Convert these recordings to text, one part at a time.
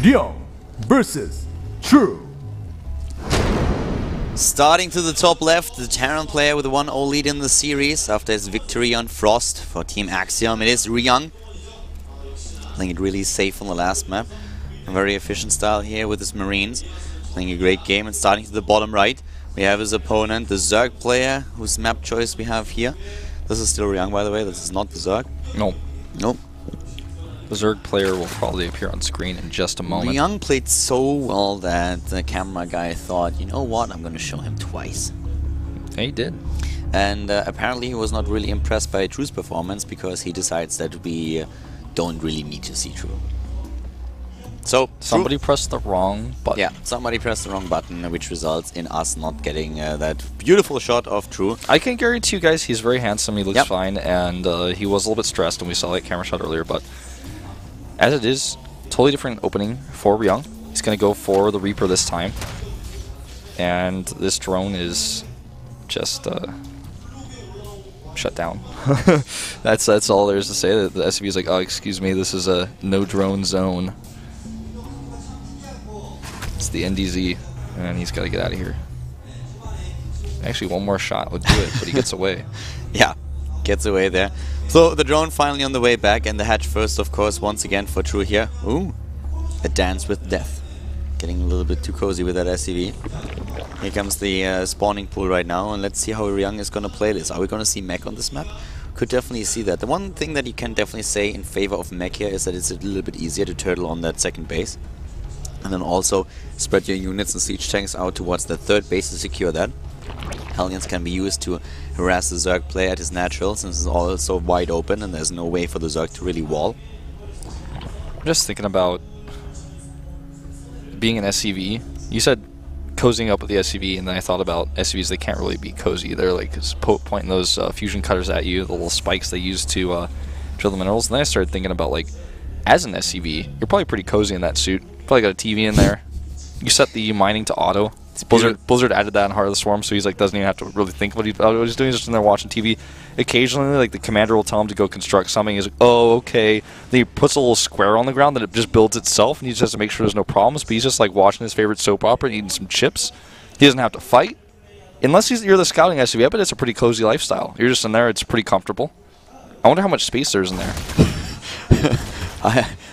Ryung versus True. Starting to the top left, the Terran player with a 1-0 lead in the series after his victory on Frost for Team Axiom. It is Ryung. Playing it really safe on the last map. A very efficient style here with his Marines. Playing a great game, and starting to the bottom right, we have his opponent, the Zerg player, whose map choice we have here. This is still Ryung, by the way. This is not the Zerg. No. Nope. The Zerg player will probably appear on screen in just a moment. Ryung played so well that the camera guy thought, you know what, I'm going to show him twice. Yeah, he did. And apparently he was not really impressed by True's performance, because he decides that we don't really need to see True. So somebody pressed the wrong button. Yeah, somebody pressed the wrong button, which results in us not getting that beautiful shot of True. I can guarantee you guys he's very handsome, he looks fine, and he was a little bit stressed, and we saw that camera shot earlier, but as it is, totally different opening for Ryung. He's going to go for the Reaper this time, and this drone is just shut down. That's all there is to say. The SCV is like, oh, excuse me, this is a no drone zone. It's the NDZ, and he's got to get out of here. Actually, one more shot would do it, but he gets away. Yeah, gets away there. So the drone finally on the way back, and the hatch first, of course, once again for True here. Ooh, a dance with death. Getting a little bit too cozy with that SCV. Here comes the spawning pool right now, and let's see how Ryung is going to play this. Are we going to see mech on this map? Could definitely see that. The one thing that you can definitely say in favor of mech here is that it's a little bit easier to turtle on that second base. And then also spread your units and siege tanks out towards the third base to secure that. Hellions can be used to harass the Zerg player at his natural, since it's all so wide open and there's no way for the Zerg to really wall. I'm just thinking about being an SCV. You said cozying up with the SCV, and then I thought about SCVs. They can't really be cozy. They're like pointing those fusion cutters at you, the little spikes they use to drill the minerals. And then I started thinking about, like, as an SCV, you're probably pretty cozy in that suit. Probably got a TV in there. You set the mining to auto. Blizzard added that in Heart of the Swarm, so he's like doesn't even have to really think about what he's doing. He's just in there watching TV. Occasionally, like, the commander will tell him to go construct something. He's like, oh, okay. Then he puts a little square on the ground that it just builds itself, and he just has to make sure there's no problems. But he's just like watching his favorite soap opera and eating some chips. He doesn't have to fight. Unless you're the scouting SCV, I bet it's a pretty cozy lifestyle. You're just in there, it's pretty comfortable. I wonder how much space there's in there.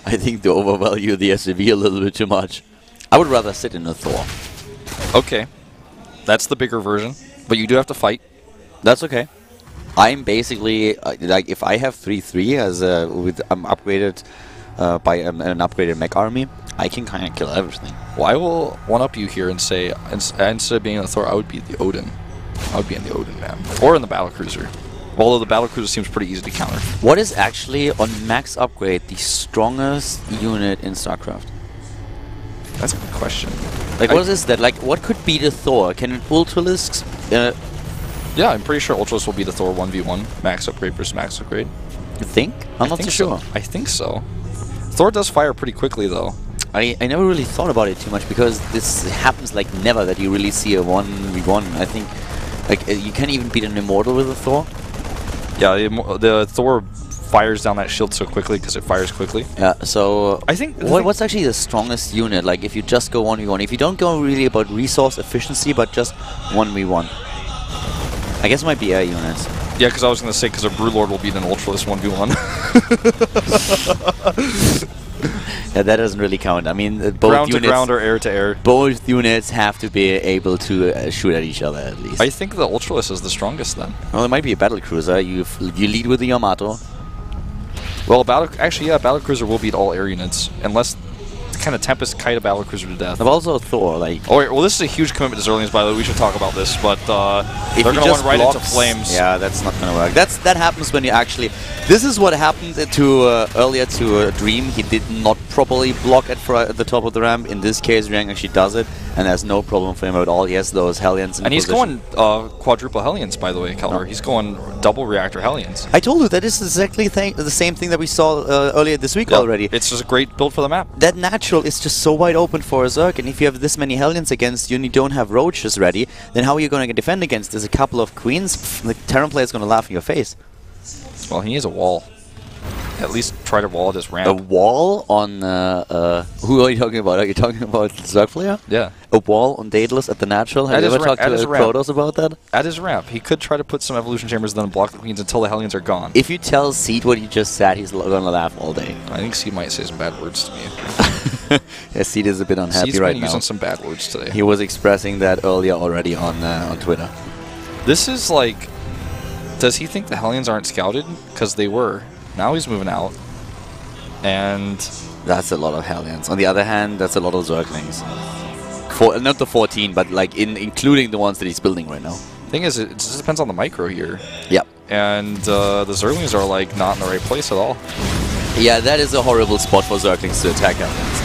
I think they overvalue the SCV a little bit too much. I would rather sit in a Thor. Okay. That's the bigger version, but you do have to fight. That's okay. I'm basically, like, if I have 3-3 as with upgraded by an upgraded mech army, I can kind of kill everything. Well, I will one-up you here and say, instead of being a Thor, I would be the Odin. I would be in the Odin map. Or in the Battlecruiser. Although the Battlecruiser seems pretty easy to counter. What is actually, on max upgrade, the strongest unit in StarCraft? That's a good question. Like, what is that? Like, what could be the Thor? Can an Ultralisk... yeah, I'm pretty sure Ultras will be the Thor 1v1. Max upgrade versus max upgrade. You think? I'm not too sure. I think so. Thor does fire pretty quickly, though. I never really thought about it too much, because this happens like never that you really see a 1v1. I think, like, you can't even beat an Immortal with a Thor. Yeah, the Thor fires down that shield so quickly because it fires quickly. Yeah, so I think what's actually the strongest unit? Like, if you just go 1v1, if you don't go really about resource efficiency, but just 1v1. I guess it might be air units. Yeah, because I was going to say, because a Brewlord will beat an Ultralist 1v1. Yeah, that doesn't really count. I mean, both ground units, to ground or air to air. Both units have to be able to shoot at each other at least. I think the Ultralist is the strongest then. Well, it might be a battlecruiser. You lead with the Yamato. Well, actually, yeah, Battlecruiser will beat all air units, unless kind of Tempest kite a Battlecruiser to death. I've also Thor, like... Oh, wait, well, this is a huge commitment to Zerlings, by the way. We should talk about this, but if they're going to run right into flames. Yeah, that's not going to work. That happens when you actually... This is what happened to earlier to Dream. He did not properly block at the top of the ramp. In this case, Ryung actually does it, and there's no problem for him at all. He has those Hellions in And he's position. going quadruple Hellions, by the way, Keller. He's going double reactor Hellions. I told you that is exactly the same thing that we saw earlier this week already. It's just a great build for the map. That natural is just so wide open for a Zerg, and if you have this many Hellions against you and you don't have Roaches ready, then how are you going to defend against this? A couple of Queens? The Terran player is going to laugh in your face. Well, he needs a wall. at least try to wall at his A ramp. wall on... who are you talking about? Are you talking about Zerg player? Yeah. A wall on Daedalus at the natural? Have At you his ever talked at his to ramp. Protoss about that? At his ramp, he could try to put some evolution chambers, then block the queens until the Hellions are gone. If you tell Seed what you just said, he's gonna laugh all day. I think Seed might say some bad words to me. Yeah, Seed is a bit unhappy Seed's right been now. using some bad words today. He was expressing that earlier already on Twitter. This is like, does he think the Hellions aren't scouted? Because they were. Now he's moving out. And That's a lot of Hellions. On the other hand, that's a lot of Zerglings. Not the 14, but like including the ones that he's building right now. thing is, it just depends on the micro here. Yep. And the Zerglings are like not in the right place at all. Yeah, that is a horrible spot for Zerglings to attack Hellions.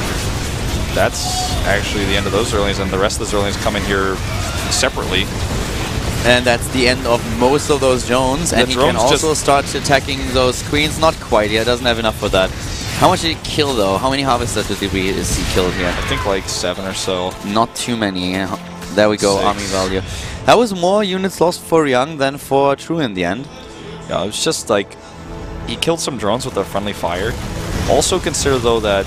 That's actually the end of those Zerglings, and the rest of the Zerglings come in here separately. And that's the end of most of those drones. And he can also start attacking those queens. Not quite. Yeah, doesn't have enough for that. How much did he kill though? How many harvesters is he killed here? I think like 7 or so. Not too many. There we go, 6. army value. That was more units lost for Ryung than for True in the end. Yeah, it's just like he killed some drones with a friendly fire. Also consider though that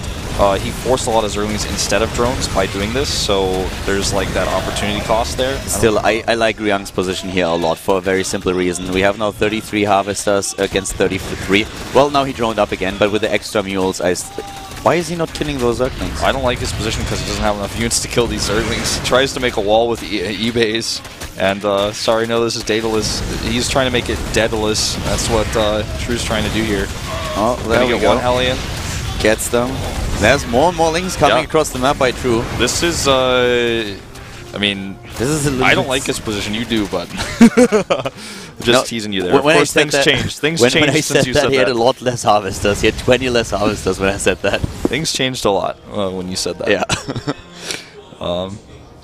he forced a lot of Zerglings instead of drones by doing this, so there's like that opportunity cost there. Still, I like Ryung's position here a lot for a very simple reason. We have now 33 harvesters against 33. Well, now he droned up again, but with the extra mules, why is he not killing those Zerglings? I don't like his position because he doesn't have enough units to kill these Zerglings. He tries to make a wall with eBays, and sorry, no, this is Daedalus. He's trying to make it Daedalus. That's what True's trying to do here. Oh, there we go. One Hellion. Gets them. There's more and more links coming across the map by True. This is, I mean, this is a little I don't like his position. You do, but just teasing you there. Of when course, things change. Things changed when I since you said said that. He had a lot less harvesters. He had 20 less harvesters when I said that. Things changed a lot when you said that. Yeah.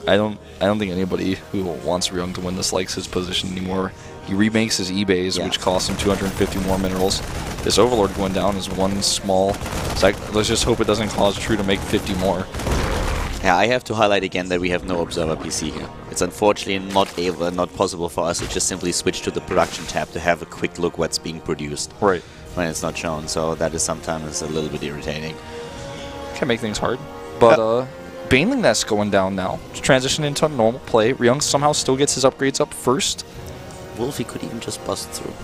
I don't think anybody who wants Ryung to win this likes his position anymore. He remakes his eBays, which costs him 250 more minerals. This Overlord going down is one small. Let's just hope it doesn't cause True to make 50 more. Yeah, I have to highlight again that we have no observer PC here. It's unfortunately not possible for us to just simply switch to the production tab to have a quick look what's being produced. Right. When it's not shown, so that is sometimes a little bit irritating. Can make things hard, but Baneling Nest going down now. Transition into normal play. Ryung somehow still gets his upgrades up first. Wolfie could even just bust through.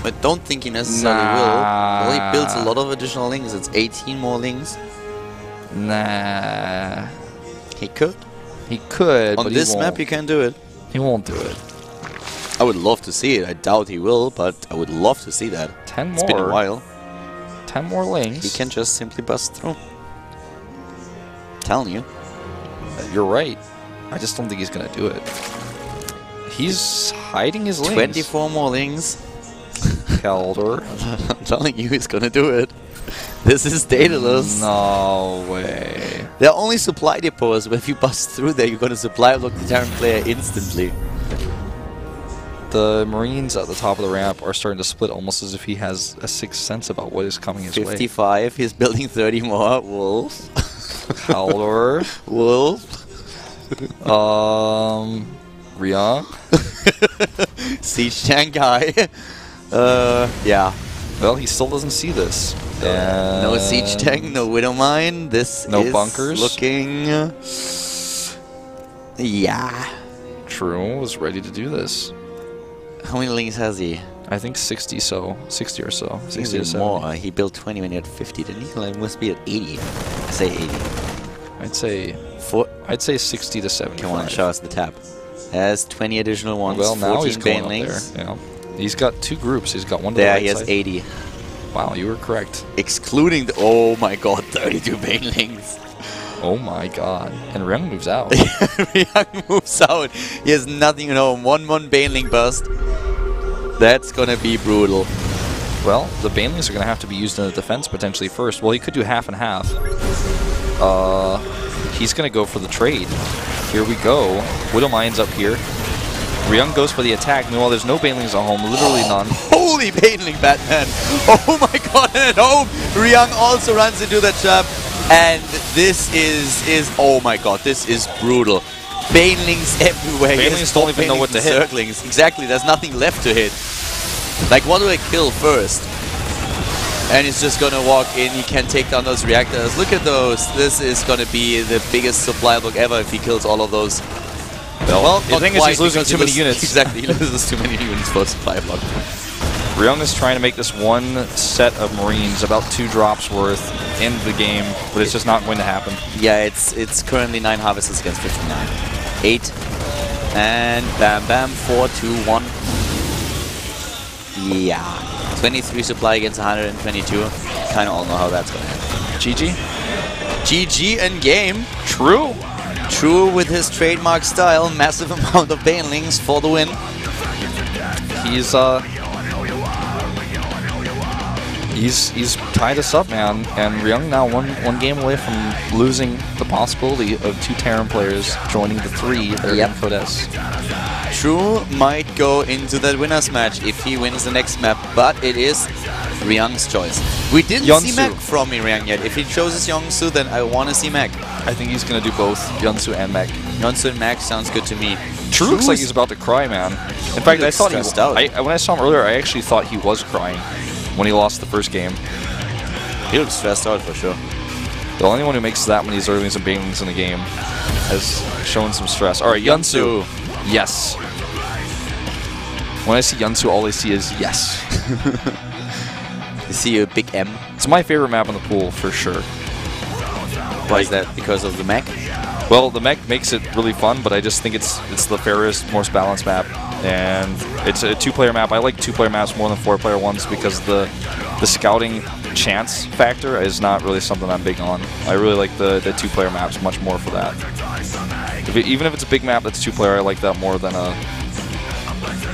But don't think he necessarily will. Well, he builds a lot of additional links. It's 18 more links. Nah. He could. He could, On but this he won't. map, you can do it. He won't do it. I would love to see it. I doubt he will, but I would love to see that. 10 more. It's been a while. 10 more links. He can just simply bust through. Telling you. You're right. I just don't think he's going to do it. He's hiding his links. 24 more links. Calder. I'm telling you, he's gonna do it. This is Daedalus. No way. There are only supply depots, but if you bust through there, you're gonna supply block the Terran player instantly. The Marines at the top of the ramp are starting to split almost as if he has a sixth sense about what is coming his 55, way. he's building 30 more. Wolf. Calder. Wolf. Ryung. Siege tank guy. Yeah. Well, he still doesn't see this. No siege tank, no widow mine. This no is bunkers. Looking. Yeah. True was ready to do this. How many links has he? I think 60 or so. 60 to 70. More. He built 20 when he had 50, didn't he? Like, must be at 80. I say 80. I'd say 60 to 70. Come on, show us the tab. Has 20 additional ones. Well, now he's going banelings. up there. Yeah. He's got 2 groups. He's got one to there, the right he has side. 80. Wow, you were correct. Excluding the... Oh my god, 32 banelings. Oh my god. And Ryung moves out. Ryung moves out. He has nothing at home. 1-1 baneling burst. That's gonna be brutal. Well, the banelings are going to have to be used in the defense potentially first. Well, he could do half and half. He's going to go for the trade. Here we go. Widow Mine's up here. Ryung goes for the attack. Meanwhile, there's no banelings at home. Literally none. Holy baneling, Batman. Oh my god, and at home, Ryung also runs into the trap. And this is oh my god, this is brutal. Banelings everywhere. Banelings don't even know what to hit. Circlings. Exactly, there's nothing left to hit. Like, what do I kill first? And he's just gonna walk in. He can take down those reactors. Look at those. This is gonna be the biggest supply block ever if he kills all of those. Well, the thing is he's losing too many units. Exactly, he loses too many units for a supply block. Ryung is trying to make this one set of Marines about 2 drops worth in the game, but it's just not going to happen. Yeah, it's currently 9 harvests against 59. 8. And bam bam, 4, 2, 1. Yeah. 23 supply against 122. Kinda all know how that's gonna happen. GG? GG and game. True. True with his trademark style, massive amount of banelings for the win. He's tied us up, man, and Ryung now one game away from losing the possibility of 2 Terran players joining the 3 that are in Code S. True might go into that winner's match if he wins the next map, but it is Ryung's choice. We didn't see Mac from Ryung yet. If he chooses Yongsu, then I want to see Mac. I think he's going to do both Yonsu and Mac. Yonsu and Mac sounds good to me. True looks like he's about to cry, man. In fact, I thought when I saw him earlier, I actually thought he was crying when he lost the first game. He looks stressed out for sure. The only one who makes that many Zerglings and Banelings in the game has shown some stress. Alright, Yunsu. Yes. When I see Yunsu, all I see is yes. You see a big M. It's my favorite map in the pool, for sure. Why is that? Because of the mech? Well, the mech makes it really fun, but I just think it's the fairest, most balanced map. And it's a 2-player map. I like 2-player maps more than 4-player ones because the scouting chance factor is not really something I'm big on. I really like the 2-player maps much more for that. Even if it's a big map that's 2-player, I like that more than a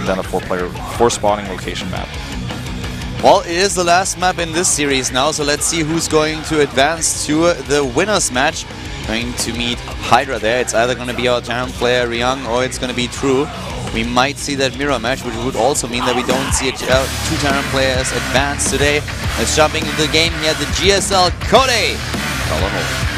4-player, 4-spawning location map. Well, it is the last map in this series now, so let's see who's going to advance to the winner's match. Going to meet Hydra there. It's either going to be our Terran player Ryung or it's going to be True. We might see that mirror match, which would also mean that we don't see 2 Terran players advance today. Let's jumping into the game here, the GSL Code S.